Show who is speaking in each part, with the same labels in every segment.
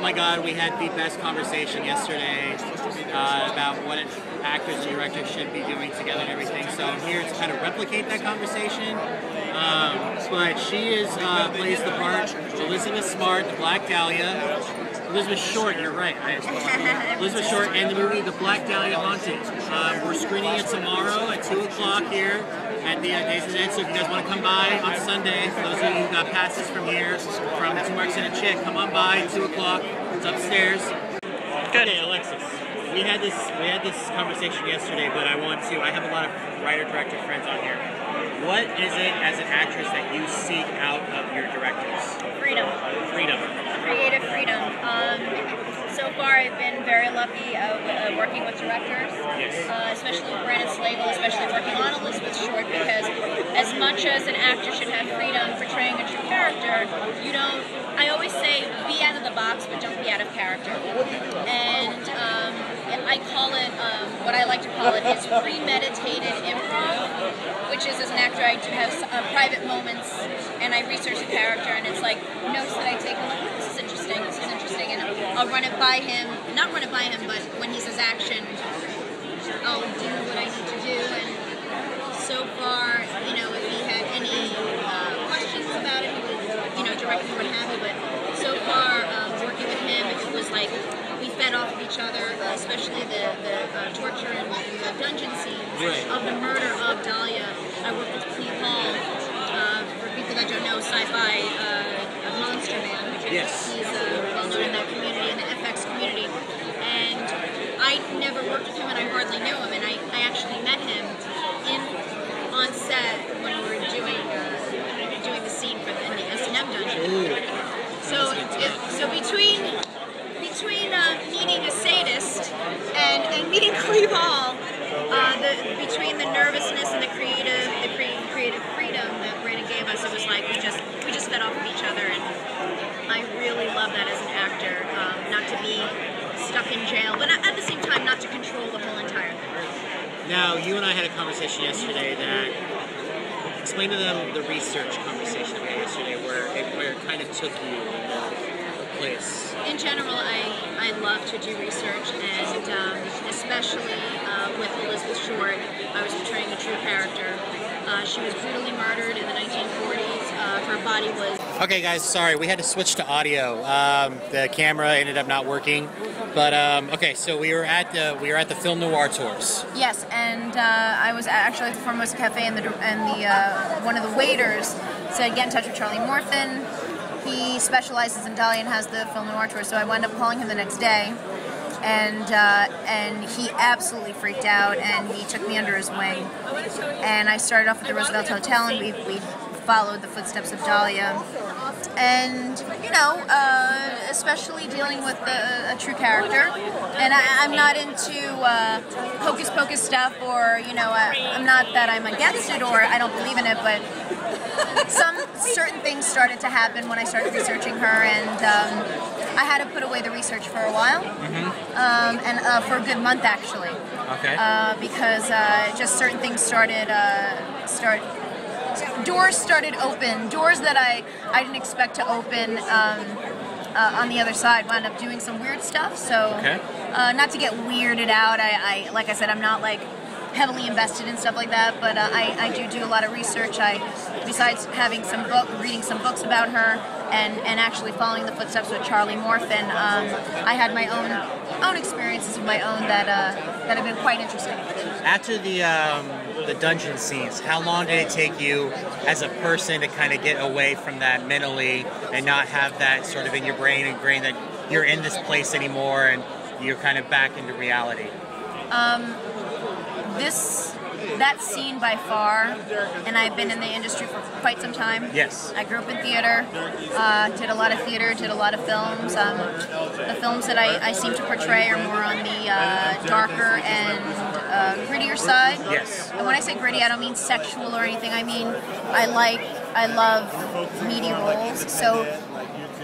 Speaker 1: oh my God, we had the best conversation yesterday about what actors and directors should be doing together and everything. So I'm here to kind of replicate that conversation. But she plays the part Elizabeth Smart, the Black Dahlia. Elizabeth Short, you're right. Elizabeth Short and the movie The Black Dahlia Haunting. We're screening it tomorrow at 2 o'clock here at the Days of the Dead. So if you guys want to come by on Sunday, for those of you who got passes from here, from the 2 Marks and a Chick, come on by at 2 o'clock. It's upstairs. Good. Okay, Alexis. We had this conversation yesterday, but I have a lot of writer-director friends on here. What is it as an actress that you seek out of your directors?
Speaker 2: Freedom.
Speaker 1: Freedom.
Speaker 2: Creative freedom. So far I've been very lucky working with directors,
Speaker 1: yes.
Speaker 2: Especially with Brandon Slagle, especially working on Elizabeth Short, because as much as an actor should have freedom portraying a true character, I always say be out of the box, but don't be out of character. And I call it, what I like to call it is premeditated improv, which is, as an actor, I do have private moments, and I research a character, and it's like notes that I take, and I'm like, this is interesting, and I'll run it by him, not run it by him, but when he says action, I'll do what I need to do. And so far, if he had any questions about it, he would, direct me what have you, but so far, working with him, it was like, we fed off of each other, especially the torture and the dungeon scenes of the murder of Dahlia. I worked with Cleve Hall, for people that don't know, sci-fi Monster Man.
Speaker 1: Yes.
Speaker 2: He's well known in that community, in the FX community. And I never worked with him, and I hardly knew him. And I actually met him on set when we were doing the scene in the S&M dungeon. So between meeting a sadist and meeting Cleve Hall, between the nervousness and the creative freedom that Brandon gave us, it was like we just fed off of each other, and I really love that as an actor, not to be stuck in jail, but at the same time not to control the whole entire thing.
Speaker 1: Now, you and I had a conversation yesterday that, explain to them the research conversation we had yesterday, where it kind of took you a place.
Speaker 2: In general, I love to do research, and especially with Elizabeth Short, I was portraying a true character. She was brutally murdered in the 1940s. Her body was...
Speaker 1: Okay, guys, sorry, we had to switch to audio. The camera ended up not working, but okay, so we were at the Film Noir tours.
Speaker 2: Yes, and I was actually at the Foremost Cafe, and one of the waiters said, get in touch with Charlie Morphin. He specializes in Dahlia and has the Film Noir tour, so I wound up calling him the next day, and he absolutely freaked out, and he took me under his wing. And I started off at the Roosevelt Hotel, and we followed the footsteps of Dahlia. And, especially dealing with a true character. And I'm not into hocus pocus stuff, or, I'm not that I'm against it or I don't believe in it, but some certain things started to happen when I started researching her, and I had to put away the research for a while, and for a good month actually.
Speaker 1: Okay.
Speaker 2: Because just certain things doors started open, doors that I didn't expect to open on the other side. Wound up doing some weird stuff, so not to get weirded out, I like I said, I'm not like heavily invested in stuff like that, but I do a lot of research. Besides having reading some books about her, and actually following the footsteps with Charlie Morphin, I had my own experiences of my own that have been quite interesting.
Speaker 1: After the dungeon scenes, how long did it take you as a person to kind of get away from that mentally and not have that sort of in your brain ingrained that you're in this place anymore and you're kind of back into reality? That scene by far, and I've been in the industry for quite some time. Yes.
Speaker 2: I grew up in theater, did a lot of theater, did a lot of films. The films that I seem to portray are more on the darker and grittier side.
Speaker 1: Yes.
Speaker 2: And when I say gritty, I don't mean sexual or anything. I mean, I love meaty roles. So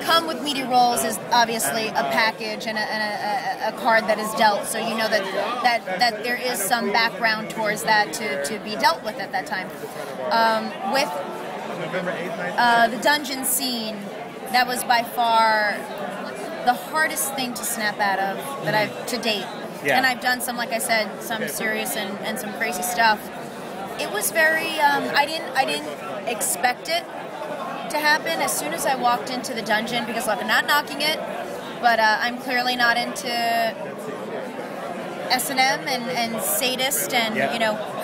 Speaker 2: come with meaty roles is obviously a package and a card that is dealt, so you know that there is some background towards that to be dealt with at that time. With the dungeon scene, that was by far the hardest thing to snap out of that I've to date.
Speaker 1: Yeah.
Speaker 2: And I've done some, like I said, some serious and some crazy stuff. It was very. I didn't expect it to happen as soon as I walked into the dungeon, because look, I'm not knocking it, but I'm clearly not into S&M and sadist and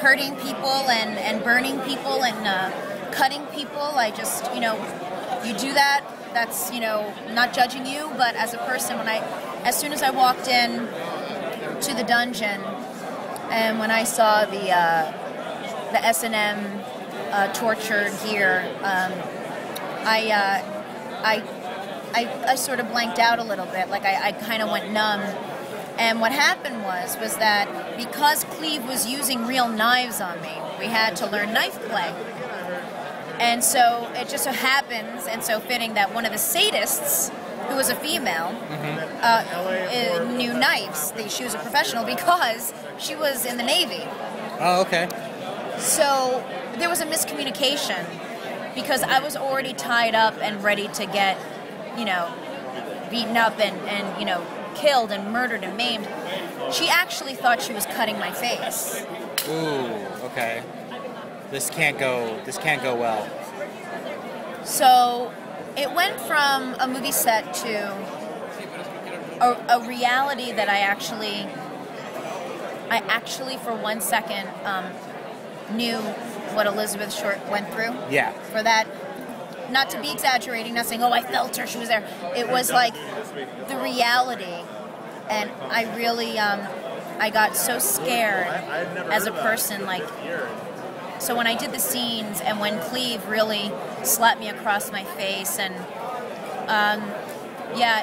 Speaker 2: hurting people and burning people and cutting people. I just you do that. That's not judging you, but as a person, as soon as I walked in to the dungeon and when I saw the S&M torture gear, I sort of blanked out a little bit. Like I kind of went numb. And what happened was that because Cleve was using real knives on me, we had to learn knife play. And so it just so happens, and so fitting, that one of the sadists, who was a female, knew knives. She was a professional because she was in the Navy.
Speaker 1: Oh, okay.
Speaker 2: So there was a miscommunication because I was already tied up and ready to get, beaten up and killed and murdered and maimed. She actually thought she was cutting my face.
Speaker 1: Ooh, okay. This can't go well.
Speaker 2: So it went from a movie set to a reality that I actually for 1 second knew what Elizabeth Short went through.
Speaker 1: Yeah.
Speaker 2: For that, not to be exaggerating, not saying, oh, I felt her, she was there. It was like the reality. And I really, I got so scared as a person, like, so when I did the scenes and when Cleve really slapped me across my face, and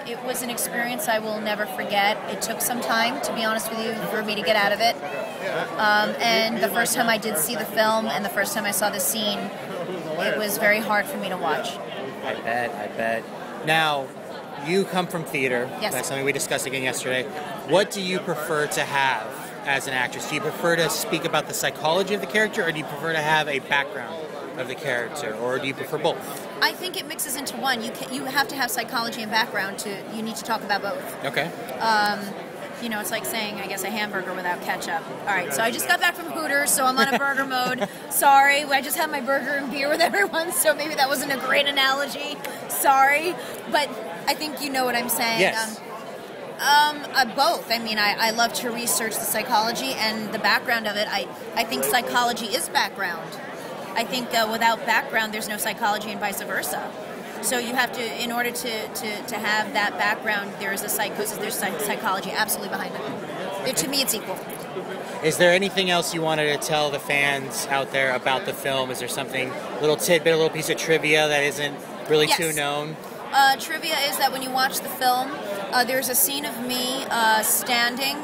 Speaker 2: it was an experience I will never forget. It took some time, to be honest with you, for me to get out of it. And the first time I did see the film and the first time I saw the scene, it was very hard for me to watch.
Speaker 1: I bet. Now, you come from theater.
Speaker 2: Yes.
Speaker 1: That's something we discussed again yesterday. What do you prefer to have as an actress? Do you prefer to speak about the psychology of the character, or do you prefer to have a background of the character, or do you prefer both?
Speaker 2: I think it mixes into one. You have to have psychology and background you need to talk about both.
Speaker 1: Okay.
Speaker 2: It's like saying, I guess, a hamburger without ketchup. All right, so I just got back from Hooters, so I'm on a burger mode. Sorry, I just had my burger and beer with everyone, so maybe that wasn't a great analogy. Sorry, but I think you know what I'm saying.
Speaker 1: Yes.
Speaker 2: Both. I mean, I love to research the psychology and the background of it. I think psychology is background. I think without background, there's no psychology, and vice versa. So you have to, in order to have that background, there is a psychosis, there's psychology absolutely behind it. To me, it's equal.
Speaker 1: Is there anything else you wanted to tell the fans out there about the film? Is there something, a little tidbit, a little piece of trivia that isn't really too known?
Speaker 2: Trivia is that when you watch the film, there's a scene of me standing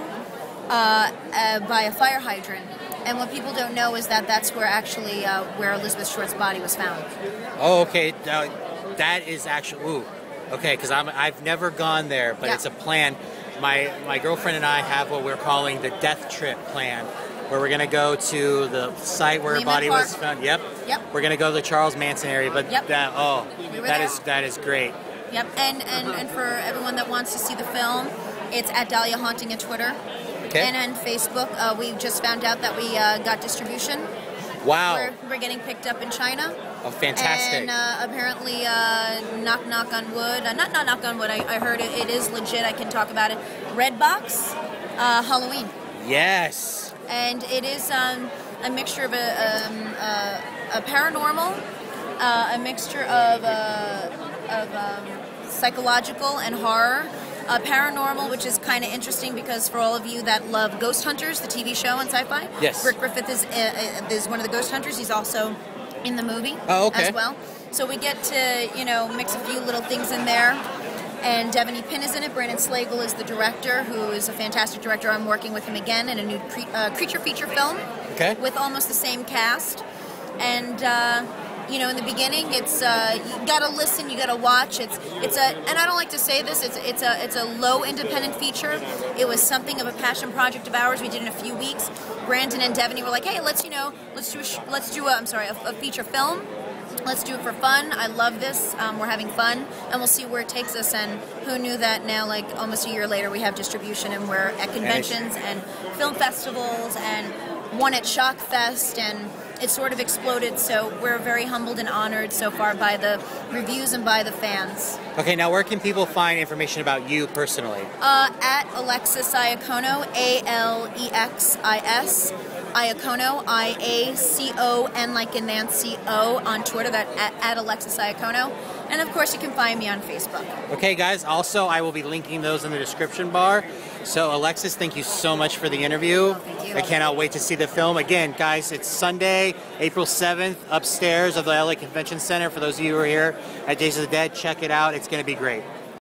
Speaker 2: by a fire hydrant. And what people don't know is that that's where actually where Elizabeth Short's body was found.
Speaker 1: Oh, okay. That is actually, okay, because I've never gone there, but it's a plan. My girlfriend and I have what we're calling the death trip plan, where we're going to go to the site where her body was found. Yep. We're going to go to the Charles Manson area, but that is great.
Speaker 2: Yep, and for everyone that wants to see the film, it's at Dahlia Haunting on Twitter.
Speaker 1: Okay.
Speaker 2: And on Facebook, we just found out that we got distribution.
Speaker 1: Wow.
Speaker 2: We're getting picked up in China.
Speaker 1: Oh, fantastic.
Speaker 2: And apparently, knock on wood, not knock on wood, I heard it is legit, I can talk about it. Redbox, Halloween.
Speaker 1: Yes.
Speaker 2: And it is a mixture of a paranormal, a mixture of psychological and horror. Paranormal, which is kind of interesting because for all of you that love Ghost Hunters, the TV show on Sci-Fi,
Speaker 1: yes.
Speaker 2: Rick Griffith is one of the Ghost Hunters. He's also in the movie as well. So we get to, mix a few little things in there. And Devaney Pinn is in it. Brandon Slagle is the director, who is a fantastic director. I'm working with him again in a new creature feature film with almost the same cast. And in the beginning, it's you gotta listen, you gotta watch. It's and I don't like to say this. It's a low independent feature. It was something of a passion project of ours. We did in a few weeks. Brandon and Devaney were like, hey, let's do a feature film.
Speaker 3: Let's do it for fun. I love this. We're having fun, and we'll see where it takes us. And who knew that now, like almost a year later, we have distribution, and we're at conventions and film festivals, and one at Shock Fest, and it sort of exploded. So we're very humbled and honored so far by the reviews and by the fans.
Speaker 1: Okay, now where can people find information about you personally?
Speaker 3: At Alexis Iacono, Alexis Iacono, IACON like in Nancy O on Twitter, that at Alexis Iacono. And of course you can find me on Facebook.
Speaker 1: Okay guys, also I will be linking those in the description bar. So Alexis, thank you so much for the interview.
Speaker 3: Thank you.
Speaker 1: I cannot wait to see the film. Again, guys, it's Sunday, April 7th, upstairs of the LA Convention Center. For those of you who are here at Days of the Dead, check it out. It's going to be great.